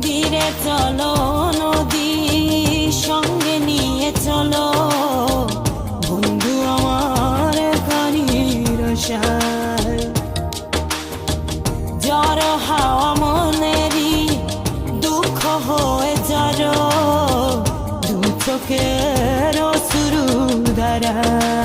ধীরে চলো নদী সঙ্গে নিয়ে চলো বন্ধু আমার গাড়ির আশায়। জ্বর হাওয়া মনেরই দুঃখ হয়ে জড়ো দু চোখের অশ্রু ধারা।